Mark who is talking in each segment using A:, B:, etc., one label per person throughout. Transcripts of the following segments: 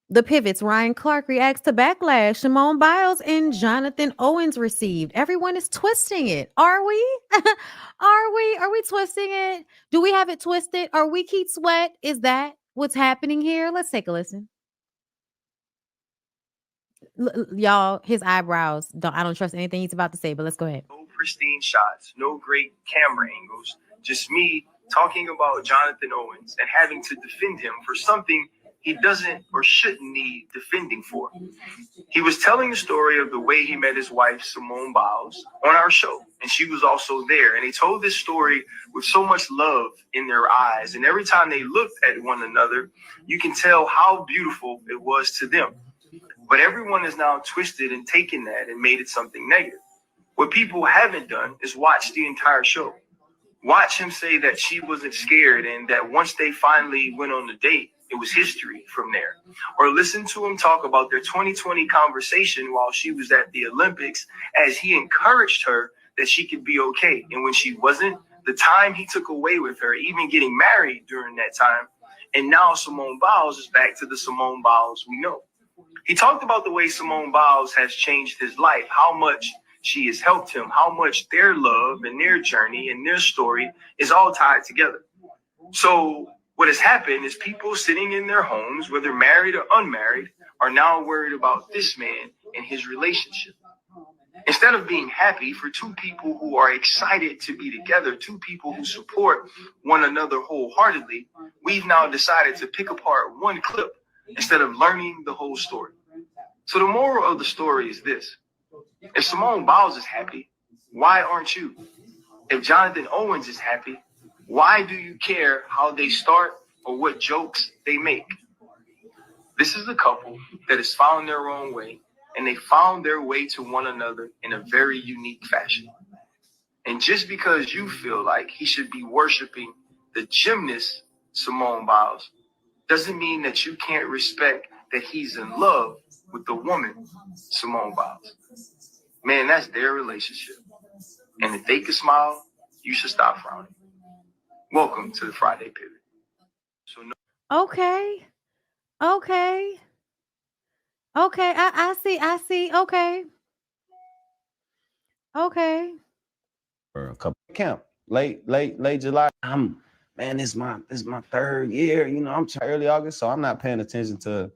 A: The pivots, Ryan Clark reacts to backlash Simone Biles and Jonathan Owens received. Everyone is twisting it. Are we? Are we twisting it? Do we have it twisted? Are we Keith Sweat? Is that what's happening here? Let's take a listen. Y'all, his eyebrows. I don't trust anything he's about to say, but let's go ahead.
B: No pristine shots, no great camera angles, just me talking about Jonathan Owens and having to defend him for something he doesn't or shouldn't need defending for. He was telling the story of the way he met his wife, Simone Biles, on our show, and she was also there. And he told this story with so much love in their eyes. And every time they looked at one another, you can tell how beautiful it was to them. But everyone is now twisted and taken that and made it something negative. What people haven't done is watch the entire show. Watch him say that she wasn't scared and that once they finally went on the date, it was history from there. Or listen to him talk about their 2020 conversation while she was at the Olympics as he encouraged her that she could be okay. And when she wasn't, the time he took away with her, even getting married during that time. And now Simone Biles is back to the Simone Biles we know. He talked about the way Simone Biles has changed his life, how much she has helped him, how much their love and their journey and their story is all tied together. So what has happened is people sitting in their homes, whether married or unmarried, are now worried about this man and his relationship. Instead of being happy for two people who are excited to be together, two people who support one another wholeheartedly, we've now decided to pick apart one clip instead of learning the whole story. So the moral of the story is this. If Simone Biles is happy, why aren't you? If Jonathan Owens is happy, why do you care how they start or what jokes they make? This is a couple that has found their own way, and they found their way to one another in a very unique fashion. And just because you feel like he should be worshiping the gymnast Simone Biles doesn't mean that you can't respect that he's in love with the woman Simone Biles. Man, that's their relationship. And if they can smile, you should stop frowning. Welcome to the Friday Pivot. So
A: Okay. Okay. Okay. I see. I see. Okay. Okay.
C: For a couple camp, late July. Man, this is my third year. You know, I'm early August, so I'm not paying attention to,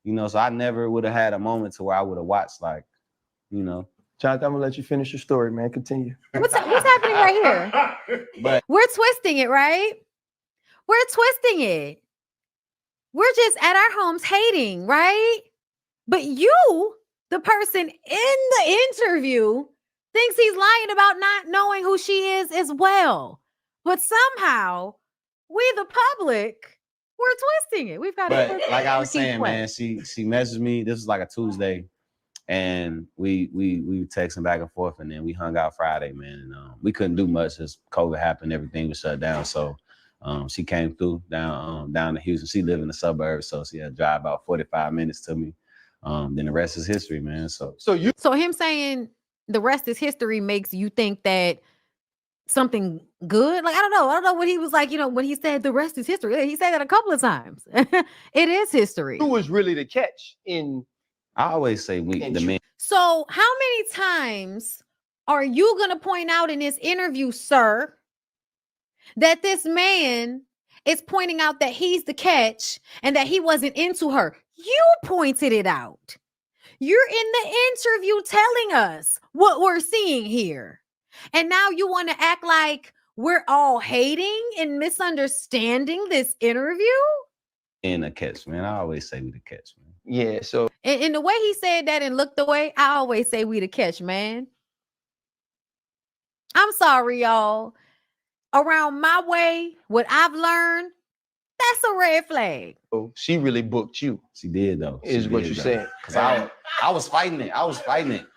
C: you know, so I never would have had a moment to where I would have watched, like, you know.
B: Jonathan, I'm gonna let you finish your story, man. Continue.
A: What's happening right here?
C: But
A: we're twisting it, right? We're twisting it. We're just at our homes hating, right? But you, the person in the interview, thinks he's lying about not knowing who she is as well. But somehow, we the public, we're twisting it. We've got
C: but like I was saying, man, she messaged me. This was like a Tuesday. And we were texting back and forth, and then we hung out Friday, man. And we couldn't do much as COVID happened. Everything was shut down. So she came through down to Houston. She lived in the suburbs, so she had to drive about 45 minutes to me. Then the rest is history, man. So
A: him saying the rest is history makes you think that something good? Like, I don't know what he was like, you know, when he said the rest is history. He said that a couple of times. It is history.
B: Who was really the catch in...
C: I always say the man.
A: So how many times are you going to point out in this interview, sir, that this man is pointing out that he's the catch and that he wasn't into her? You pointed it out. You're in the interview telling us what we're seeing here. And now you want to act like we're all hating and misunderstanding this interview?
C: In a catch, man. I always say we the catch, man.
B: Yeah, so
A: and the way he said that and looked away, I always say we the catch, man. I'm sorry, y'all. Around my way, what I've learned, that's a red flag.
B: Oh, she really booked you.
C: She did, though.
B: Is what you're saying.
C: Because I was fighting it.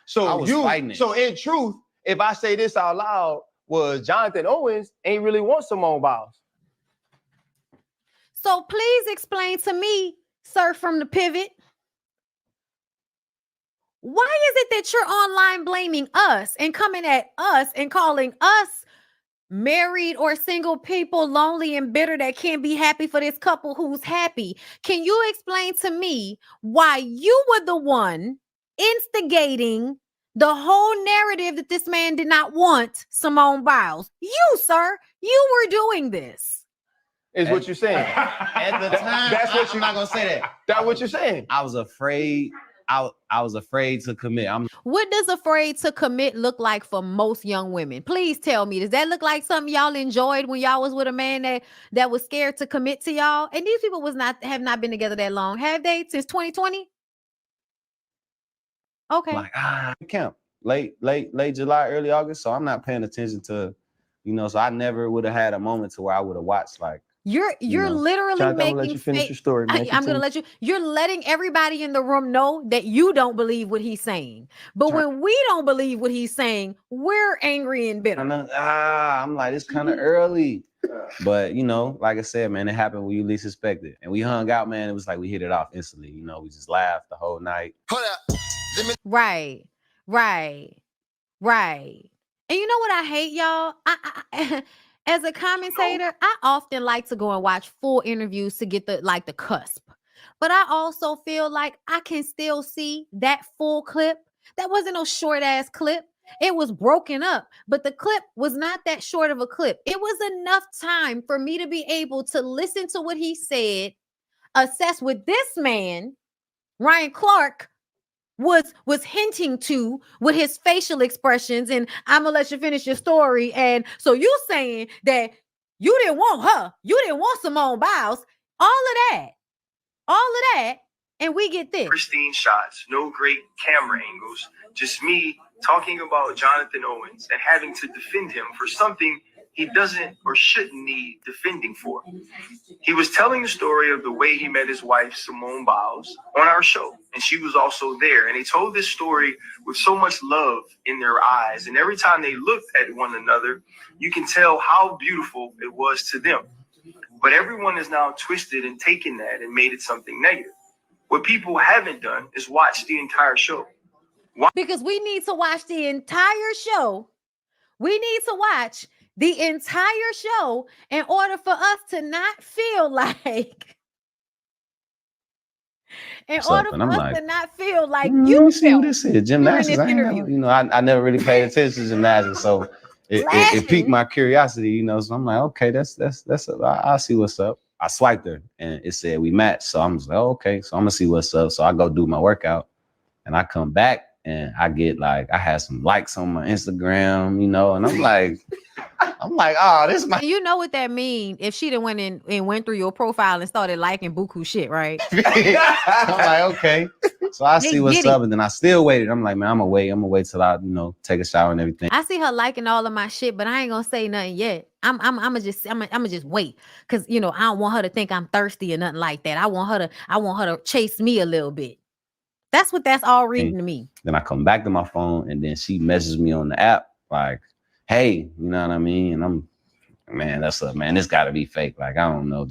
C: So So in truth, if I say this out loud, was Jonathan Owens ain't really want Simone Biles.
A: So please explain to me, sir, from the pivot, why is it that you're online blaming us and coming at us and calling us married or single people, lonely and bitter, that can't be happy for this couple who's happy. Can you explain to me why you were the one instigating the whole narrative that this man did not want Simone Biles? You, sir, you were doing this.
B: Is what you're saying.
C: At the time, I'm not gonna say that.
B: That's what you're saying.
C: I was afraid. I was afraid to commit.
A: What does afraid to commit look like for most young women? Please tell me. Does that look like something y'all enjoyed when y'all was with a man that was scared to commit to y'all? And these people have not been together that long, have they? Since 2020? Okay.
C: Like camp late July, early August. So I'm not paying attention to, so I never would have had a moment to where I would have watched like.
A: You're literally
B: Jonathan,
A: making.
B: I'm gonna let you finish your story.
A: I'm gonna let you. You're letting everybody in the room know that you don't believe what he's saying. But when we don't believe what he's saying, we're angry and bitter.
C: I'm like, it's kind of early. But like I said, man, it happened when you least expect it. And we hung out, man. It was like we hit it off instantly. We just laughed the whole night.
A: Right. And you know what I hate, y'all? I as a commentator, I often like to go and watch full interviews to get the cusp. But I also feel like I can still see that full clip. That wasn't no short ass clip. It was broken up, but the clip was not that short of a clip. It was enough time for me to be able to listen to what he said, assess what this man, Ryan Clark, was hinting to with his facial expressions. And I'm gonna let you finish your story. And so you saying that you didn't want her, you didn't want Simone Biles, all of that, and we get this
B: pristine shots, no great camera angles, just me talking about Jonathan Owens and having to defend him for something he doesn't or shouldn't need defending for. He was telling the story of the way he met his wife, Simone Biles, on our show, and she was also there. And they told this story with so much love in their eyes. And every time they looked at one another, you can tell how beautiful it was to them. But everyone is now twisted and taken that and made it something negative. What people haven't done is watch the entire show.
A: Because we need to watch the entire show. We need to watch the entire show in order for us to not feel like, you
C: see what this is. Gymnastics. I never really paid attention to gymnastics, so it piqued my curiosity. So I'm like, okay, I'll see what's up. I swiped her and it said we matched, so I'm just like, okay, so I'm gonna see what's up. So I go do my workout, and I come back. And I get I had some likes on my Instagram, and I'm like, oh, this is my.
A: You know what that mean? If she done went through your profile and started liking buku shit, right?
C: I'm like, okay. So I see what's up, and then I still waited. I'm like, man, I'm gonna wait till I, take a shower and everything.
A: I see her liking all of my shit, but I ain't gonna say nothing yet. I'm gonna just wait, cause I don't want her to think I'm thirsty or nothing like that. I want her to chase me a little bit. That's what that's all reading to me.
C: Then I come back to my phone, and then she messages me on the app like, hey, you know what I mean? And I'm, man, this gotta be fake. Like, I don't know.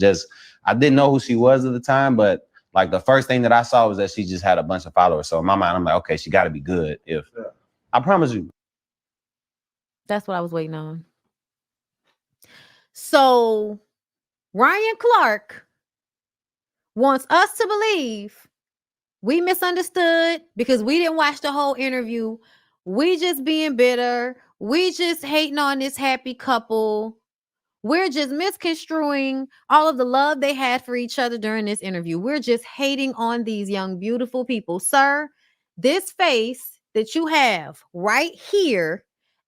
C: I didn't know who she was at the time, but the first thing that I saw was that she just had a bunch of followers. So in my mind, I'm like, okay, she gotta be good. I promise you.
A: That's what I was waiting on. So Ryan Clark wants us to believe we misunderstood because we didn't watch the whole interview. We just being bitter. We just hating on this happy couple. We're just misconstruing all of the love they had for each other during this interview. We're just hating on these young, beautiful people. Sir, this face that you have right here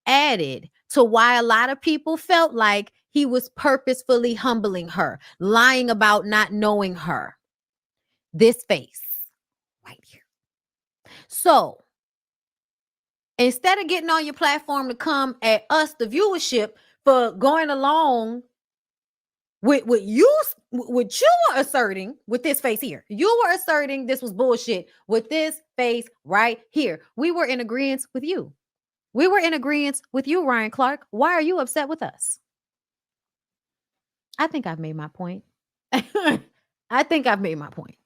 A: added to why a lot of people felt like he was purposefully humbling her, lying about not knowing her. This face. Right here. So instead of getting on your platform to come at us, the viewership, for going along with what you were asserting with this face here, you were asserting this was bullshit with this face right here. We were in agreement with you. We were in agreement with you, Ryan Clark. Why are you upset with us? I think I've made my point. I think I've made my point.